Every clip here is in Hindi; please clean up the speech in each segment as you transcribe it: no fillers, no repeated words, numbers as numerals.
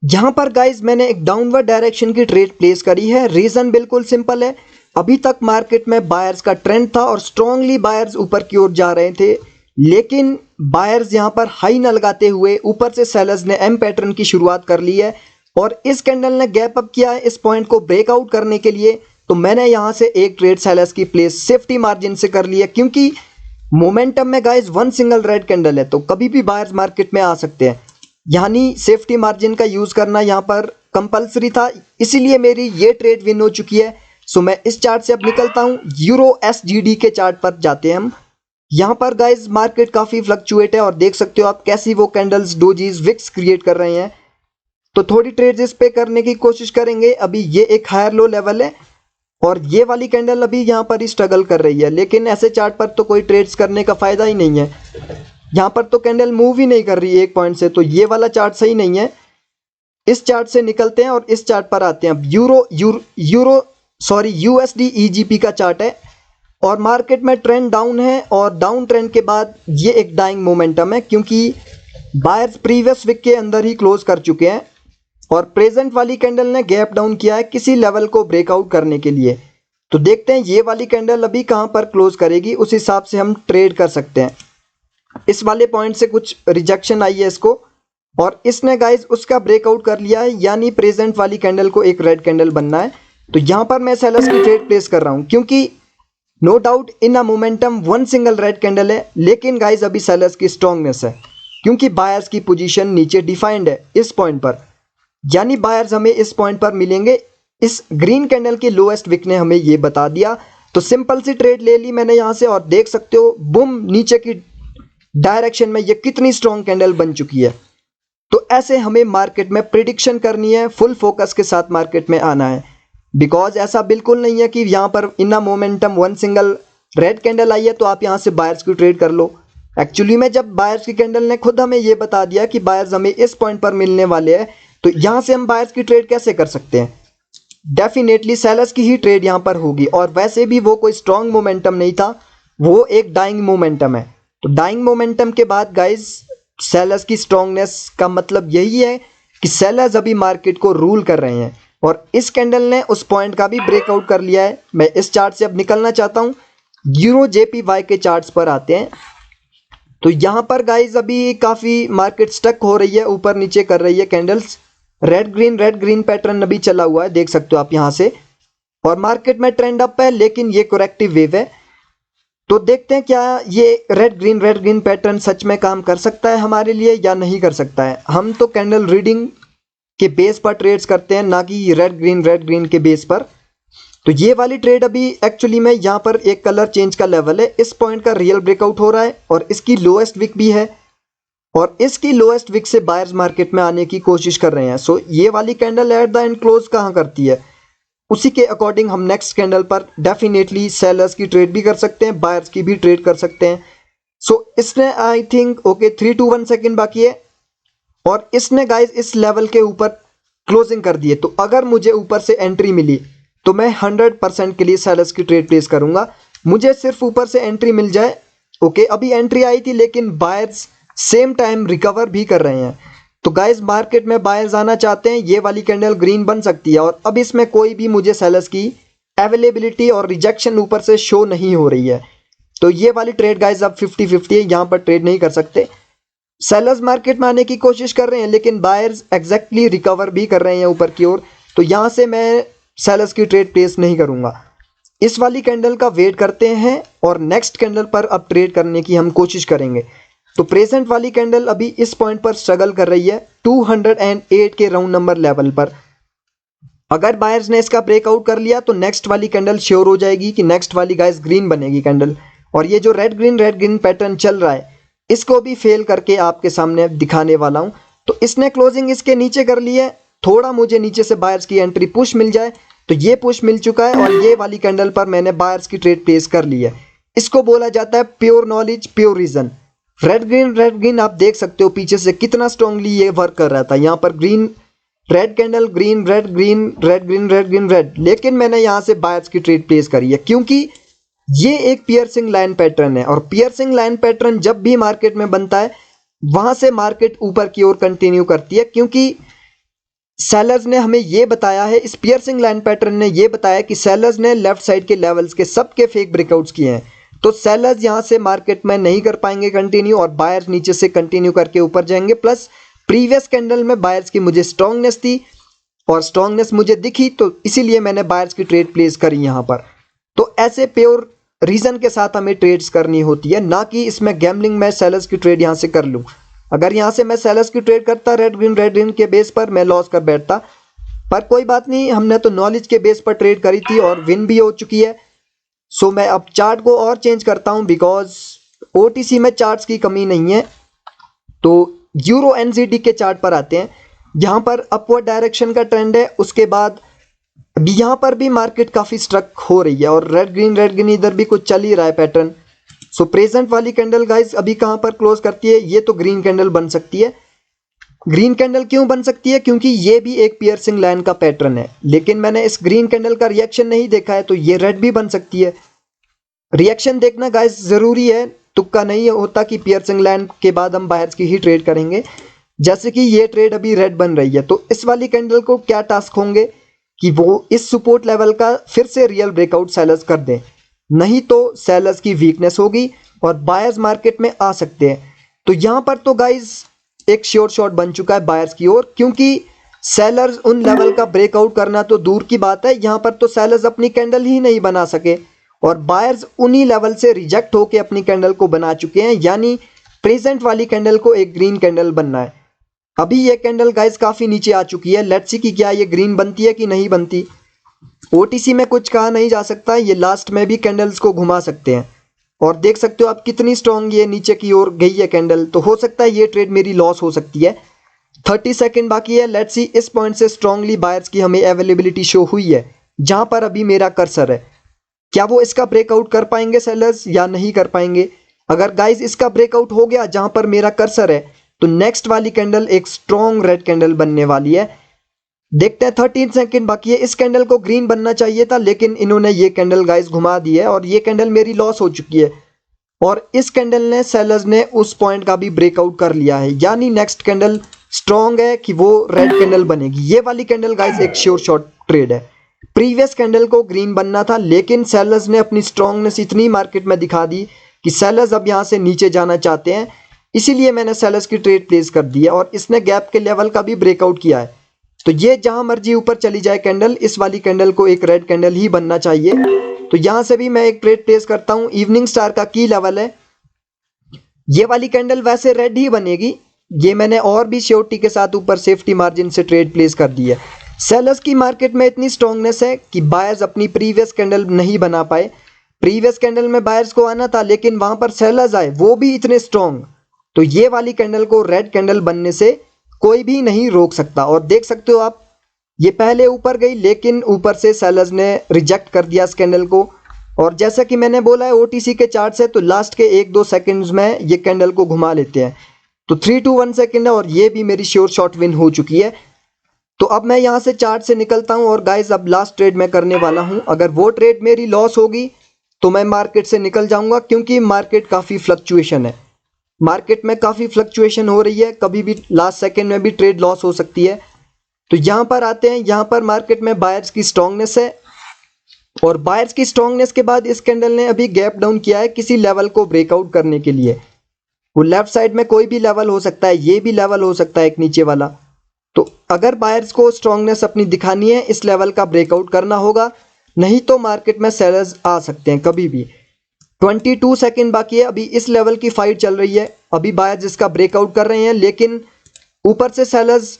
यहाँ पर गाइज मैंने एक डाउनवर्ड डायरेक्शन की ट्रेड प्लेस करी है। रीज़न बिल्कुल सिंपल है, अभी तक मार्केट में बायर्स का ट्रेंड था और स्ट्रांगली बायर्स ऊपर की ओर जा रहे थे, लेकिन बायर्स यहाँ पर हाई न लगाते हुए ऊपर से सेलर्स ने एम पैटर्न की शुरुआत कर ली है और इस कैंडल ने गैप अप किया है इस पॉइंट को ब्रेकआउट करने के लिए। तो मैंने यहाँ से एक ट्रेड सेलर्स की प्लेस सेफ्टी मार्जिन से कर ली है, क्योंकि मोमेंटम में guys one single red candle है तो कभी भी बायर्स मार्केट में आ सकते हैं, यानी सेफ्टी मार्जिन का यूज करना यहाँ पर कंपलसरी था, इसीलिए मेरी ये ट्रेड विन हो चुकी है। सो मैं इस चार्ट से अब निकलता हूँ। यूरो एसजीडी के चार्ट पर जाते हैं हम। यहाँ पर गाइज मार्केट काफी फ्लक्चुएट है और देख सकते हो आप कैसी वो कैंडल्स डोजीज विक्स क्रिएट कर रहे हैं। तो थोड़ी ट्रेड्स इस पे करने की कोशिश करेंगे। अभी ये एक हायर लो लेवल है और ये वाली कैंडल अभी यहाँ पर ही स्ट्रगल कर रही है, लेकिन ऐसे चार्ट पर तो कोई ट्रेड्स करने का फायदा ही नहीं है। यहाँ पर तो कैंडल मूव ही नहीं कर रही है एक पॉइंट से, तो ये वाला चार्ट सही नहीं है। इस चार्ट से निकलते हैं और इस चार्ट पर आते हैं। अब यूएसडी ईजीपी का चार्ट है और मार्केट में ट्रेंड डाउन है और डाउन ट्रेंड के बाद ये एक डाइंग मोमेंटम है, क्योंकि बायर्स प्रीवियस वीक के अंदर ही क्लोज कर चुके हैं और प्रेजेंट वाली कैंडल ने गैप डाउन किया है किसी लेवल को ब्रेकआउट करने के लिए। तो देखते हैं ये वाली कैंडल अभी कहां पर क्लोज करेगी, उस हिसाब से हम ट्रेड कर सकते हैं। इस वाले पॉइंट से कुछ रिजेक्शन आई है इसको और इसने गाइज उसका ब्रेकआउट कर लिया है, यानी प्रेजेंट वाली कैंडल को एक रेड कैंडल बनना है। तो यहां पर मैं सेलर्स की ट्रेड प्लेस कर रहा हूं, क्योंकि no doubt in a momentum one single red candle है, लेकिन गाइज अभी सेलर्स की स्ट्रांगनेस है, क्योंकि बायर्स की पोजीशन नीचे डिफाइंड है इस पॉइंट पर, यानी बायर्स हमें इस पॉइंट पर मिलेंगे। इस ग्रीन कैंडल की लोएस्ट विक ने हमें ये बता दिया। तो सिंपल सी ट्रेड ले ली मैंने यहां से और देख सकते हो बुम नीचे की डायरेक्शन में ये कितनी स्ट्रॉन्ग कैंडल बन चुकी है। तो ऐसे हमें मार्केट में प्रिडिक्शन करनी है, फुल फोकस के साथ मार्केट में आना है, बिकॉज ऐसा बिल्कुल नहीं है कि यहाँ पर इना momentum one single red candle आई है तो आप यहाँ से बायर्स की ट्रेड कर लो। एक्चुअली में जब बायर्स की कैंडल ने खुद हमें ये बता दिया कि बायर्स हमें इस पॉइंट पर मिलने वाले हैं, तो यहाँ से हम बायर्स की ट्रेड कैसे कर सकते हैं? डेफिनेटली सेलर्स की ही ट्रेड यहाँ पर होगी और वैसे भी वो कोई स्ट्रॉन्ग मोमेंटम नहीं था, वो एक डाइंग मोमेंटम है। तो डाइंग मोमेंटम के बाद गाइज सेलर्स की स्ट्रॉन्गनेस का मतलब यही है कि सेलर्स अभी मार्केट को रूल कर रहे हैं और इस कैंडल ने उस पॉइंट का भी ब्रेकआउट कर लिया है। मैं इस चार्ट से अब निकलना चाहता हूं। यूरो जेपीवाई के चार्ट्स पर आते हैं। तो यहां पर गाइज अभी काफी मार्केट स्टक हो रही है, ऊपर नीचे कर रही है कैंडल्स। रेड ग्रीन पैटर्न अभी चला हुआ है, देख सकते हो आप यहां से, और मार्केट में ट्रेंड अप है, लेकिन ये करेक्टिव वेव है। तो देखते हैं क्या ये रेड ग्रीन पैटर्न सच में काम कर सकता है हमारे लिए या नहीं कर सकता है। हम तो कैंडल रीडिंग के बेस पर ट्रेड्स करते हैं, ना कि रेड ग्रीन के बेस पर। तो ये वाली ट्रेड अभी एक्चुअली में यहाँ पर एक कलर चेंज का लेवल है, इस पॉइंट का रियल ब्रेकआउट हो रहा है और इसकी लोएस्ट विक भी है और इसकी लोएस्ट विक से बायर्स मार्केट में आने की कोशिश कर रहे हैं। सो ये वाली candle at the end close कहाँ करती है, उसी के अकॉर्डिंग हम नेक्स्ट कैंडल पर डेफिनेटली सेलर्स की ट्रेड भी कर सकते हैं, बायर्स की भी ट्रेड कर सकते हैं। सो इसने I think okay 3 to 1 second बाकी है और इसने गाइज इस लेवल के ऊपर क्लोजिंग कर दी है। तो अगर मुझे ऊपर से एंट्री मिली तो मैं 100% के लिए सेलर्स की ट्रेड प्लेस करूंगा। मुझे सिर्फ ऊपर से एंट्री मिल जाए। ओके अभी एंट्री आई थी, लेकिन बायर्स सेम टाइम रिकवर भी कर रहे हैं। तो गाइज मार्केट में बायर्स आना चाहते हैं, ये वाली कैंडल ग्रीन बन सकती है और अब इसमें कोई भी मुझे सेलर्स की अवेलेबिलिटी और रिजेक्शन ऊपर से शो नहीं हो रही है। तो ये वाली ट्रेड गाइज अब 50-50 है, यहाँ पर ट्रेड नहीं कर सकते। सेलर्स मार्केट में आने की कोशिश कर रहे हैं, लेकिन बायर्स एग्जैक्टली रिकवर भी कर रहे हैं ऊपर की ओर। तो यहाँ से मैं सेलर्स की ट्रेड प्लेस नहीं करूंगा। इस वाली कैंडल का वेट करते हैं और नेक्स्ट कैंडल पर अब ट्रेड करने की हम कोशिश करेंगे। तो प्रेजेंट वाली कैंडल अभी इस पॉइंट पर स्ट्रगल कर रही है 208 के राउंड नंबर लेवल पर। अगर बायर्स ने इसका ब्रेकआउट कर लिया तो नेक्स्ट वाली कैंडल श्योर हो जाएगी कि नेक्स्ट वाली गाइस ग्रीन बनेगी कैंडल। और ये जो रेड ग्रीन पैटर्न चल रहा है, इसको भी फेल करके आपके सामने दिखाने वाला हूं। तो इसने क्लोजिंग इसके नीचे कर ली है, थोड़ा मुझे नीचे से बायर्स की एंट्री पुश मिल जाए, तो ये पुश मिल चुका है और ये वाली कैंडल पर मैंने बायर्स की ट्रेड प्लेस कर ली है। इसको बोला जाता है pure knowledge pure reason. Red green आप देख सकते हो पीछे से कितना स्ट्रांगली ये वर्क कर रहा था। यहाँ पर green red candle green red, लेकिन मैंने यहाँ से बायर्स की ट्रेड प्लेस करी है, क्योंकि ये एक पियर्सिंग लाइन पैटर्न है और पियर्सिंग लाइन पैटर्न जब भी मार्केट में बनता है वहां से मार्केट ऊपर की ओर कंटिन्यू करती है, क्योंकि सेलर्स ने हमें ये बताया है, इस पियर्सिंग लाइन पैटर्न ने ये बताया कि सेलर्स ने लेफ्ट साइड के लेवल्स के सबके फेक ब्रेकआउट्स किए हैं। तो सेलर्स यहाँ से मार्केट में नहीं कर पाएंगे कंटिन्यू, और बायर्स नीचे से कंटिन्यू करके ऊपर जाएंगे। प्लस प्रीवियस कैंडल में बायर्स की मुझे स्ट्रांगनेस थी और स्ट्रांगनेस मुझे दिखी, तो इसीलिए मैंने बायर्स की ट्रेड प्लेस करी यहाँ पर। तो ऐसे प्योर रीजन के साथ हमें ट्रेड्स करनी होती है, ना कि इसमें गैम्बलिंग में सेलर्स की ट्रेड यहाँ से कर लूँ। अगर यहाँ से मैं सेलर्स की ट्रेड करता रेड ग्रीन के बेस पर, मैं लॉस कर बैठता। पर कोई बात नहीं, हमने तो नॉलेज के बेस पर ट्रेड करी थी और विन भी हो चुकी है। सो मैं अब चार्ट को और चेंज करता हूँ, बिकॉज ओटीसी में चार्ट्स की कमी नहीं है। तो यूरो एनजीडी के चार्ट पर आते हैं। यहाँ पर अपवर्ड डायरेक्शन का ट्रेंड है, उसके बाद अभी यहाँ पर भी मार्केट काफ़ी स्ट्रक हो रही है और रेड ग्रीन इधर भी कुछ चल ही रहा है पैटर्न। सो प्रेजेंट वाली कैंडल गाइस अभी कहाँ पर क्लोज करती है, ये तो ग्रीन कैंडल बन सकती है। ग्रीन कैंडल क्यों बन सकती है, क्योंकि ये भी एक पियर्सिंग लाइन का पैटर्न है, लेकिन मैंने इस ग्रीन कैंडल का रिएक्शन नहीं देखा है, तो ये रेड भी बन सकती है। रिएक्शन देखना गाइस जरूरी है, तुक्का नहीं होता कि पियर्सिंग लाइन के बाद हम बायर्स की ही ट्रेड करेंगे। जैसे कि ये ट्रेड अभी रेड बन रही है, तो इस वाली कैंडल को क्या टास्क होंगे कि वो इस सपोर्ट लेवल का फिर से रियल ब्रेकआउट सेलर्स कर दें, नहीं तो सेलर्स की वीकनेस होगी और बायर्स मार्केट में आ सकते हैं। तो यहाँ पर तो गाइस एक श्योर शॉट बन चुका है बायर्स की ओर, क्योंकि सेलर्स उन लेवल का ब्रेकआउट करना तो दूर की बात है, यहाँ पर तो सेलर्स अपनी कैंडल ही नहीं बना सके और बायर्स उन्हीं लेवल से रिजेक्ट होकर अपनी कैंडल को बना चुके हैं। यानी प्रेजेंट वाली कैंडल को एक ग्रीन कैंडल बनना है। अभी ये कैंडल गाइस काफी नीचे आ चुकी है, लेट्स सी कि क्या ये ग्रीन बनती है कि नहीं बनती। ओटीसी में कुछ कहा नहीं जा सकता, ये लास्ट में भी कैंडल्स को घुमा सकते हैं और देख सकते हो आप कितनी स्ट्रॉन्ग ये नीचे की ओर गई है कैंडल। तो हो सकता है ये ट्रेड मेरी लॉस हो सकती है। 30 सेकंड बाकी है, लेट्स सी इस पॉइंट से स्ट्रांगली बायर्स की हमें अवेलेबिलिटी शो हुई है, जहां पर अभी मेरा कर्सर है। क्या वो इसका ब्रेकआउट कर पाएंगे सेलर्स या नहीं कर पाएंगे। अगर गाइस इसका ब्रेकआउट हो गया जहां पर मेरा कर्सर है, तो नेक्स्ट वाली कैंडल एक स्ट्रॉन्ग रेड कैंडल बनने वाली है। देखते हैं, 13 सेकंड बाकी है। इस कैंडल को ग्रीन बनना चाहिए था, लेकिन इन्होंने ये कैंडल गाइस घुमा दी है और ये कैंडल मेरी लॉस हो चुकी है। और इस कैंडल ने सेलर्स ने उस पॉइंट का भी ब्रेकआउट कर लिया है, यानी नेक्स्ट कैंडल स्ट्रॉन्ग है कि वो रेड कैंडल बनेगी। ये वाली कैंडल गाइस एक श्योर शॉट ट्रेड है। प्रीवियस कैंडल को ग्रीन बनना था, लेकिन सेलर्स ने अपनी स्ट्रॉन्गनेस इतनी मार्केट में दिखा दी कि सेलर्स अब यहाँ से नीचे जाना चाहते हैं, इसीलिए मैंने सेलर्स की ट्रेड प्लेस कर दी है और इसने गैप के लेवल का भी ब्रेकआउट किया है। तो ये जहां मर्जी ऊपर चली जाए कैंडल, इस वाली कैंडल को एक रेड कैंडल ही बनना चाहिए। तो यहां से भी मैं एक ट्रेड प्लेस करता हूं। इवनिंग स्टार का की लेवल है, ये वाली कैंडल वैसे रेड ही बनेगी। ये मैंने और भी श्योरिटी के साथ ऊपर सेफ्टी मार्जिन से ट्रेड प्लेस कर दी है। सेलर्स की मार्केट में इतनी स्ट्रांगनेस है कि बायर्स अपनी प्रीवियस कैंडल नहीं बना पाए। प्रीवियस कैंडल में बायर्स को आना था, लेकिन वहां पर सेलर्स आए, वो भी इतने स्ट्रांग। तो ये वाली कैंडल को रेड कैंडल बनने से कोई भी नहीं रोक सकता। और देख सकते हो आप, ये पहले ऊपर गई, लेकिन ऊपर से सेलर्स ने रिजेक्ट कर दिया इस कैंडल को। और जैसा कि मैंने बोला है ओटीसी के चार्ट से, तो लास्ट के 1-2 सेकंड्स में ये कैंडल को घुमा लेते हैं। तो 3 to 1 सेकंड है और ये भी मेरी श्योर शॉट विन हो चुकी है। तो अब मैं यहाँ से चार्ट से निकलता हूँ और गाइस अब लास्ट ट्रेड मैं करने वाला हूँ। अगर वो ट्रेड मेरी लॉस होगी तो मैं मार्केट से निकल जाऊंगा, क्योंकि मार्केट काफ़ी फ्लक्चुएशन है। मार्केट में काफ़ी फ्लक्चुएशन हो रही है, कभी भी लास्ट सेकंड में भी ट्रेड लॉस हो सकती है। तो यहाँ पर आते हैं, यहाँ पर मार्केट में बायर्स की स्ट्रांगनेस है और बायर्स की स्ट्रांगनेस के बाद इस कैंडल ने अभी गैप डाउन किया है किसी लेवल को ब्रेकआउट करने के लिए। वो लेफ्ट साइड में कोई भी लेवल हो सकता है, ये भी लेवल हो सकता है एक नीचे वाला। तो अगर बायर्स को स्ट्रांगनेस अपनी दिखानी है, इस लेवल का ब्रेकआउट करना होगा, नहीं तो मार्केट में सेलर्स आ सकते हैं कभी भी। 22 सेकंड बाकी है, अभी इस लेवल की फाइट चल रही है। अभी बायर्स इसका ब्रेकआउट कर रहे हैं, लेकिन ऊपर से सेलर्स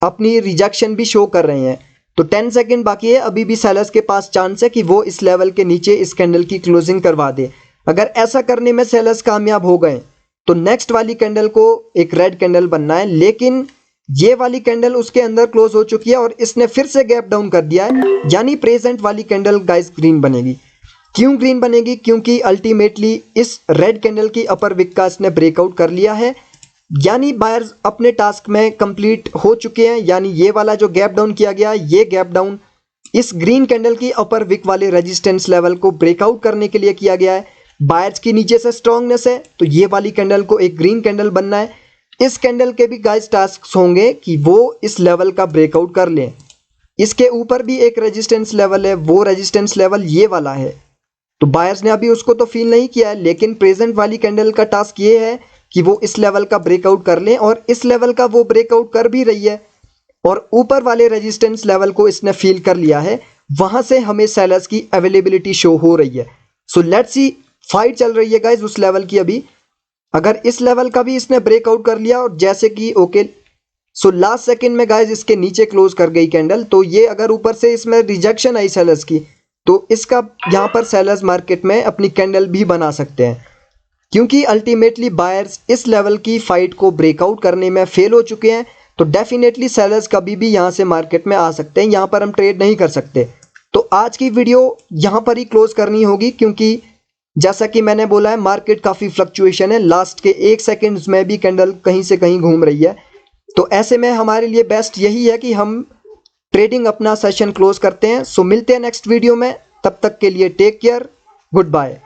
अपनी रिजेक्शन भी शो कर रहे हैं। तो 10 सेकंड बाकी है, अभी भी सेलर्स के पास चांस है कि वो इस लेवल के नीचे इस कैंडल की क्लोजिंग करवा दे। अगर ऐसा करने में सेलर्स कामयाब हो गए तो नेक्स्ट वाली कैंडल को एक रेड कैंडल बनना है, लेकिन ये वाली कैंडल उसके अंदर क्लोज हो चुकी है और इसने फिर से गैप डाउन कर दिया है, यानी प्रेजेंट वाली कैंडल गाइस ग्रीन बनेगी। क्यों ग्रीन बनेगी, क्योंकि अल्टीमेटली इस रेड कैंडल की अपर विक का इसने ब्रेकआउट कर लिया है, यानी बायर्स अपने टास्क में कंप्लीट हो चुके हैं। यानी ये वाला जो गैप डाउन किया गया, ये गैप डाउन इस ग्रीन कैंडल की अपर विक वाले रेजिस्टेंस लेवल को ब्रेकआउट करने के लिए किया गया है। बायर्स की नीचे से स्ट्रांगनेस है, तो ये वाली कैंडल को एक ग्रीन कैंडल बनना है। इस कैंडल के भी गाइस टास्क होंगे कि वो इस लेवल का ब्रेकआउट कर लें। इसके ऊपर भी एक रेजिस्टेंस लेवल है, वो रेजिस्टेंस लेवल ये वाला है। तो बायर्स ने अभी उसको तो फील नहीं किया है, लेकिन प्रेजेंट वाली कैंडल का टास्क ये है कि वो इस लेवल का ब्रेकआउट कर लें, और इस लेवल का वो ब्रेकआउट कर भी रही है और ऊपर वाले रेजिस्टेंस लेवल को इसने फील कर लिया है। वहां से हमें सेलर्स की अवेलेबिलिटी शो हो रही है। सो लेट्स सी, फाइट चल रही है गाइस उस लेवल की अभी। अगर इस लेवल का भी इसने ब्रेकआउट कर लिया और जैसे कि ओके, सो लास्ट सेकंड में गाइस इसके नीचे क्लोज कर गई कैंडल, तो ये अगर ऊपर से इसमें रिजेक्शन आई सेलर्स की, तो इसका यहाँ पर सेलर्स मार्केट में अपनी कैंडल भी बना सकते हैं, क्योंकि अल्टीमेटली बायर्स इस लेवल की फाइट को ब्रेकआउट करने में फेल हो चुके हैं। तो डेफिनेटली सेलर्स कभी भी यहाँ से मार्केट में आ सकते हैं, यहाँ पर हम ट्रेड नहीं कर सकते। तो आज की वीडियो यहाँ पर ही क्लोज करनी होगी, क्योंकि जैसा कि मैंने बोला है मार्केट काफ़ी फ्लक्चुएशन है, लास्ट के 1 सेकंड्स में भी कैंडल कहीं से कहीं घूम रही है। तो ऐसे में हमारे लिए बेस्ट यही है कि हम ट्रेडिंग अपना सेशन क्लोज करते हैं। सो मिलते हैं नेक्स्ट वीडियो में, तब तक के लिए टेक केयर, गुड बाय।